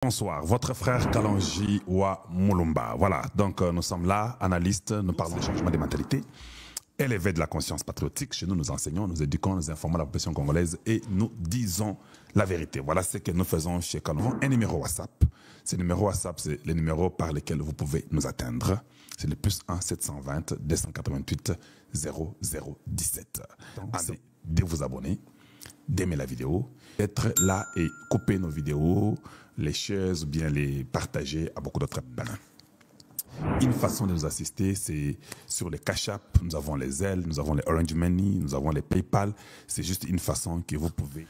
Bonsoir, votre frère Kalonji Wa Mulumba. Voilà, donc nous sommes là, analystes, nous parlons du changement des mentalités et l'éveil de la conscience patriotique. Chez nous, nous enseignons, nous éduquons, nous informons la population congolaise et nous disons la vérité. Voilà ce que nous faisons chez Kalonji. Un numéro WhatsApp. Ce numéro WhatsApp, c'est le numéro par lequel vous pouvez nous atteindre. C'est le plus 1 720 288 0017. Allez, de vous abonner, d'aimer la vidéo, d'être là et couper nos vidéos, les shares ou bien les partager à beaucoup d'autres personnes. Une façon de nous assister, c'est sur les Cash App, nous avons les Zelle, nous avons les Orange Money, nous avons les PayPal. C'est juste une façon que vous pouvez.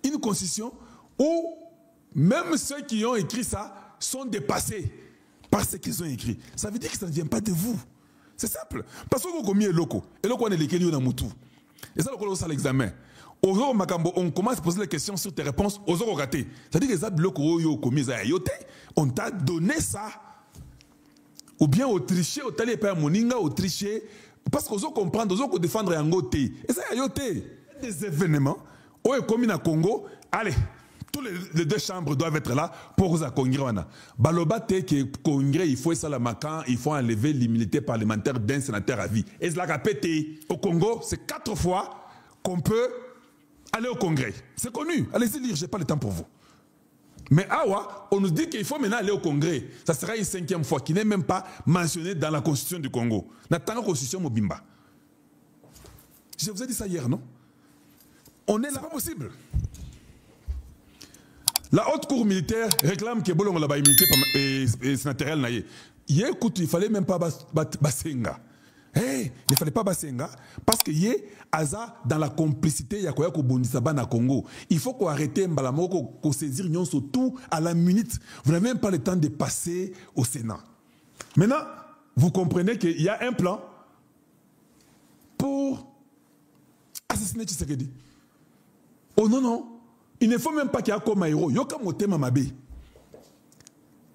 Une constitution où même ceux qui ont écrit ça sont dépassés par ce qu'ils ont écrit. Ça veut dire que ça ne vient pas de vous. C'est simple. Parce que vous avez commis loco. Et loco, on est les dans Moutou. Et ça, c'est l'examen. On commence à poser les questions sur tes réponses aux autres ratés. C'est-à-dire que on t'a donné ça. Ou bien au tricher, au tali père moninga, au tricher. Parce qu'on veut comprendre, on veut défendre un côté. Et ça, il y a des événements. Où est commis à Congo. Allez, tous les deux chambres doivent être là pour vous accueillir. Baloba te que Congrès, il faut ça la macan, il faut enlever l'immunité parlementaire d'un sénateur à vie. Et cela répète, au Congo, c'est 4 fois qu'on peut aller au Congrès. C'est connu. Allez-y lire, je n'ai pas le temps pour vous. Mais awa, on nous dit qu'il faut maintenant aller au Congrès. Ça sera une 5e fois qui n'est même pas mentionné dans la Constitution du Congo. Dans la Constitution Mobimba. Je vous ai dit ça hier, non? On est là. C'est pas possible. La haute cour militaire réclame que Bolongo la immunité sénatoriale. Écoute, il ne fallait même pas Basenga. Hey, il ne fallait pas Basenga parce que yé aza dans la complicité il y a quoi na Congo. Il faut qu'on arrête mbalamoko qu'on saisir nion surtout à la minute. Vous n'avez même pas le temps de passer au Sénat. Maintenant, vous comprenez qu'il y a un plan pour assassiner Tshisekedi. Oh non non, il ne faut même pas qu'il y ait comme héros. Yoka motema mabe.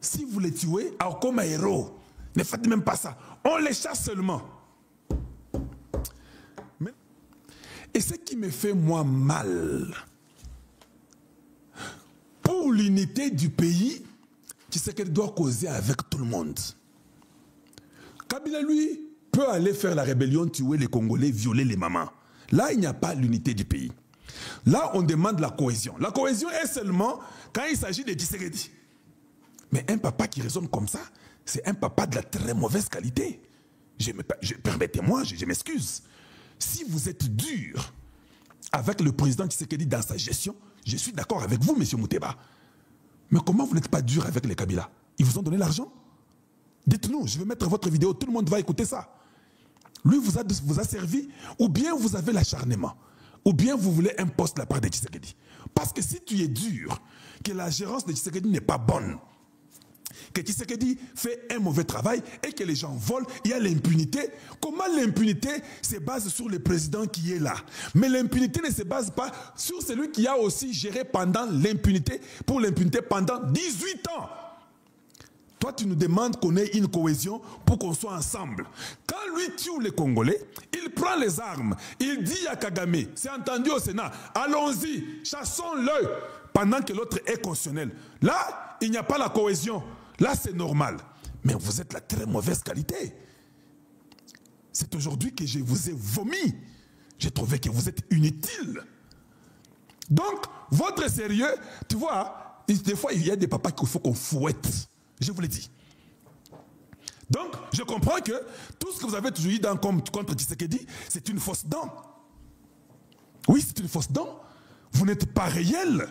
Si vous les tuez, comme héros, ne faites même pas ça. On les chasse seulement. Et ce qui me fait moi mal, pour l'unité du pays, tu sais qu'elle doit causer avec tout le monde. Kabila, lui, peut aller faire la rébellion, tuer les Congolais, violer les mamans. Là, il n'y a pas l'unité du pays. Là, on demande la cohésion. La cohésion est seulement quand il s'agit de Tshisekedi. Mais un papa qui raisonne comme ça, c'est un papa de la très mauvaise qualité. Permettez-moi, je m'excuse. Si vous êtes dur avec le président Tshisekedi dans sa gestion, je suis d'accord avec vous, M. Mouteba. Mais comment vous n'êtes pas dur avec les Kabila? Ils vous ont donné l'argent? Dites-nous, je vais mettre votre vidéo, tout le monde va écouter ça. Lui vous a servi, ou bien vous avez l'acharnement, ou bien vous voulez un poste de la part de Tshisekedi. Parce que si tu es dur, que la gérance de Tshisekedi n'est pas bonne, que Tshisekedi fait un mauvais travail et que les gens volent, il y a l'impunité. Comment l'impunité se base sur le président qui est là? Mais l'impunité ne se base pas sur celui qui a aussi géré pendant l'impunité, pour l'impunité pendant 18 ans. Toi, tu nous demandes qu'on ait une cohésion pour qu'on soit ensemble. Quand lui tue les Congolais, il prend les armes. Il dit à Kagame, c'est entendu au Sénat, allons-y, chassons-le, pendant que l'autre est constitutionnel. Là, il n'y a pas la cohésion. Là, c'est normal. Mais vous êtes la très mauvaise qualité. C'est aujourd'hui que je vous ai vomi. J'ai trouvé que vous êtes inutile. Donc, votre sérieux, tu vois, des fois, il y a des papas qu'il faut qu'on fouette. Je vous l'ai dit. Donc, je comprends que tout ce que vous avez toujours dit contre Tshisekedi, c'est une fausse dent. Oui, c'est une fausse dent. Vous n'êtes pas réel.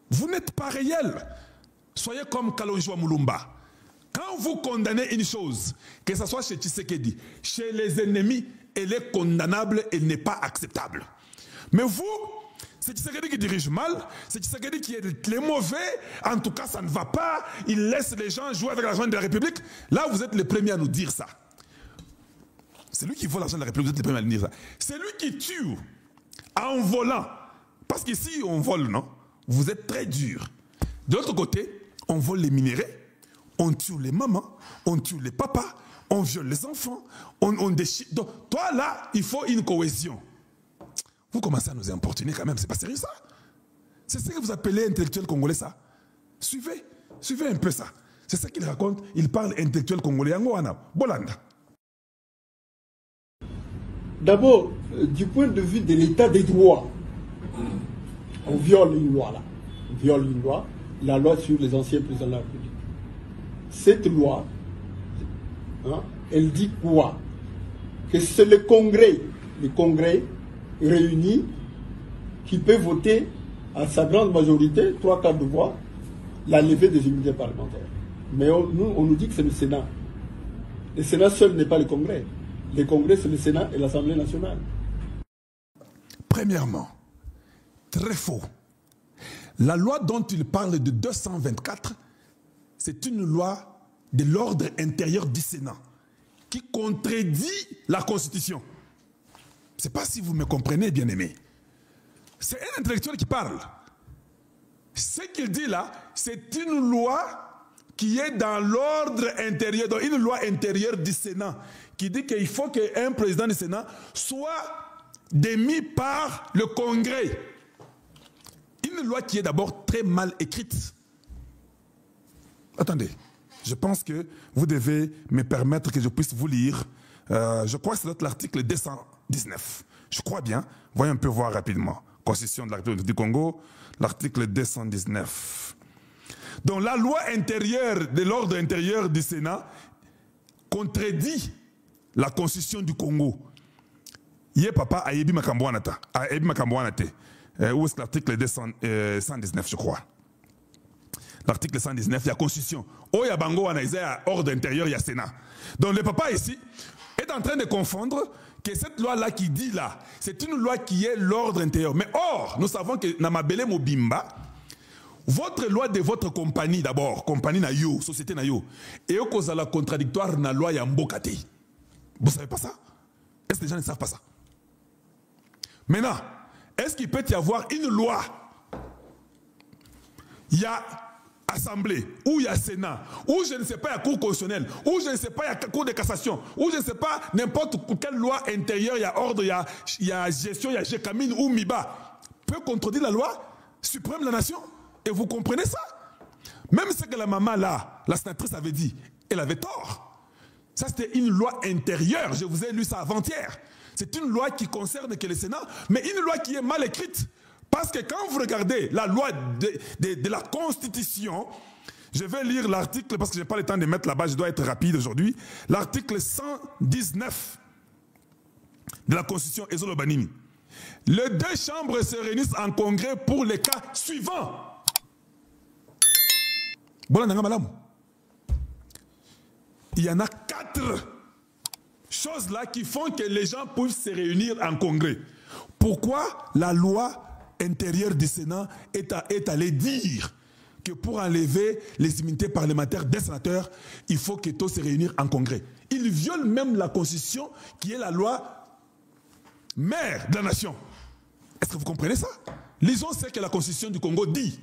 Vous n'êtes pas réel. Soyez comme Kalonji Wa Mulumba. Quand vous condamnez une chose, que ce soit chez Tshisekedi, chez les ennemis, elle est condamnable, elle n'est pas acceptable. Mais vous, c'est Tshisekedi qui dirige mal, c'est Tshisekedi qui est les mauvais, en tout cas ça ne va pas, il laisse les gens jouer avec l'argent de la République. Là, vous êtes les premiers à nous dire ça. C'est lui qui vole l'argent de la République, vous êtes les premiers à nous dire ça. C'est lui qui tue en volant. Parce qu'ici, on vole, non? Vous êtes très dur. De l'autre côté, on vole les minéraux, on tue les mamans, on tue les papas, on viole les enfants, on déchire. Donc, toi là, il faut une cohésion. Vous commencez à nous importuner quand même, c'est pas sérieux ça? C'est ce que vous appelez intellectuel congolais, ça. Suivez un peu ça. C'est ça qu'il raconte. Il parle intellectuel congolais. Bolanda. D'abord, du point de vue de l'état des droits, on viole une loi là. On viole une loi, la loi sur les anciens présidents de la République. Cette loi, hein, elle dit quoi? Que c'est le Congrès réuni qui peut voter à sa grande majorité, 3/4 de voix, la levée des immunités parlementaires. Mais on nous dit que c'est le Sénat. Le Sénat seul n'est pas le Congrès. Le Congrès, c'est le Sénat et l'Assemblée nationale. Premièrement, très faux. La loi dont il parle de 224, c'est une loi de l'ordre intérieur du Sénat qui contredit la Constitution. Je ne sais pas si vous me comprenez, bien-aimés. C'est un intellectuel qui parle. Ce qu'il dit là, c'est une loi qui est dans l'ordre intérieur, donc une loi intérieure du Sénat, qui dit qu'il faut qu'un président du Sénat soit démis par le Congrès. Une loi qui est d'abord très mal écrite. Attendez, je pense que vous devez me permettre que je puisse vous lire. Je crois que c'est l'article 219. Je crois bien. Voyons un peu voir rapidement. Constitution de la République du Congo, l'article 219. Donc la loi intérieure de l'ordre intérieur du Sénat contredit la Constitution du Congo. Yé papa ayebi makambouanata. Ayebi makambouanate. Où est-ce que l'article 119, je crois. L'article 119, il y a Constitution. Oh, il y a Bango, il y a ordre intérieur, il y a Sénat. Donc le papa ici est en train de confondre que cette loi-là qui dit là, c'est une loi qui est l'ordre intérieur. Mais or, nous savons que Namabele Mobimba, votre loi de votre compagnie d'abord, compagnie na yo, société na yo, et au cause de la contradictoire na loi ya Mbokate. Vous ne savez pas ça? Est-ce que les gens ne savent pas ça? Maintenant, est-ce qu'il peut y avoir une loi? Il y a Assemblée, ou il y a Sénat, ou je ne sais pas, il y a Cour constitutionnelle, ou je ne sais pas, il y a Cour de cassation, ou je ne sais pas, n'importe quelle loi intérieure, il y a ordre, il y a gestion, il y a Gécamine ou Miba, peut contredire la loi suprême de la nation. Et vous comprenez ça? Même ce que la maman là, la sénatrice avait dit, elle avait tort. Ça c'était une loi intérieure, je vous ai lu ça avant-hier. C'est une loi qui concerne que le Sénat, mais une loi qui est mal écrite. Parce que quand vous regardez la loi de la Constitution, je vais lire l'article, parce que je n'ai pas le temps de mettre là-bas, je dois être rapide aujourd'hui. L'article 119 de la Constitution Ezolo Banini. Les deux chambres se réunissent en congrès pour les cas suivants. Il y en a 4 choses là qui font que les gens peuvent se réunir en congrès. Pourquoi la loi intérieure du Sénat est allée dire que pour enlever les immunités parlementaires des sénateurs, il faut que tous se réunissent en congrès. Il viole même la Constitution qui est la loi mère de la nation. Est-ce que vous comprenez ça? Lisons ce que la Constitution du Congo dit.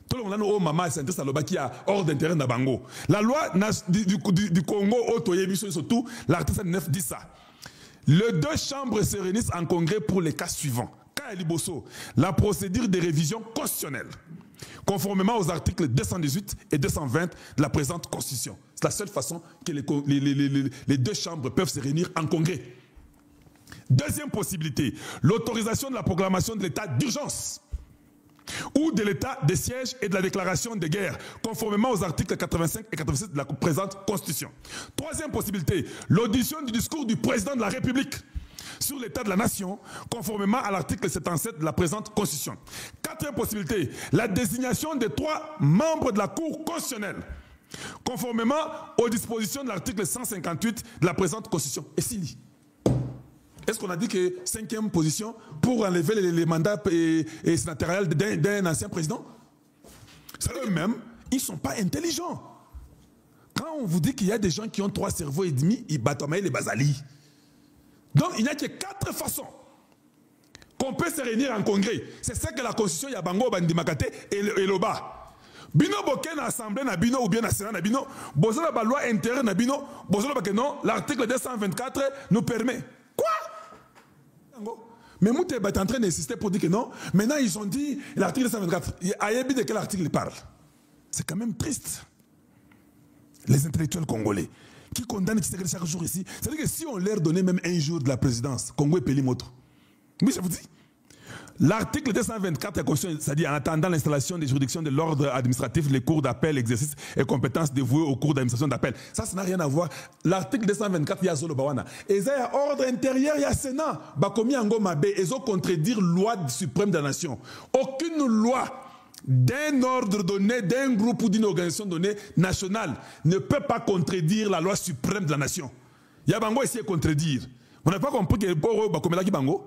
Tout le monde a maman s'intéresse à l'oba qui a ordre d'intérêt dans Bango. La loi du Congo, surtout, l'article 9 dit ça. Les deux chambres se réunissent en congrès pour les cas suivants. La procédure de révision constitutionnelle, conformément aux articles 218 et 220 de la présente Constitution. C'est la seule façon que les deux chambres peuvent se réunir en congrès. Deuxième possibilité, l'autorisation de la proclamation de l'état d'urgence ou de l'état de siège et de la déclaration de guerre, conformément aux articles 85 et 86 de la présente Constitution. Troisième possibilité, l'audition du discours du président de la République sur l'état de la nation, conformément à l'article 77 de la présente Constitution. Quatrième possibilité, la désignation des 3 membres de la Cour constitutionnelle, conformément aux dispositions de l'article 158 de la présente Constitution. Et s'il est-ce qu'on a dit que 5e position pour enlever les mandats sénatoriaux d'un ancien président? Eux-mêmes, ils ne sont pas intelligents. Quand on vous dit qu'il y a des gens qui ont 3 cerveaux et demi, ils battent les basalis. Donc il n'y a que 4 façons qu'on peut se réunir en congrès. C'est ça que la Constitution Yabango Bandimakate et Loba. Bino boken assemblée na bino ou bien na sénat na bino, bozola ba loi intérieure na bino, bozola ba que non, l'article 224 nous permet. Quoi? Mais Mouté est en train d'insister pour dire que non. Maintenant, ils ont dit l'article 224. Ayebi de quel article il parle? C'est quand même triste. Les intellectuels congolais qui condamnent Tshisekedi chaque jour ici. C'est-à-dire que si on leur donnait même un jour de la présidence, Congo est Pelimoto. Oui, je vous dis. L'article 224 de la Constitution, c'est-à-dire en attendant l'installation des juridictions de l'ordre administratif, les cours d'appel, exercices et compétences dévouées aux cours d'administration d'appel. Ça n'a rien à voir. L'article 224, il y a Zolo Bawana. Et ça, il y a ordre intérieur, il y a Sénat. Bakomi Ango Mabe, ils ont contredire loi suprême de la nation. Aucune loi d'un ordre donné, d'un groupe ou d'une organisation donnée nationale ne peut pas contredire la loi suprême de la nation. Il y a Bango ici à contredire. Vous n'avez pas compris que pour Bakomela qui Bango?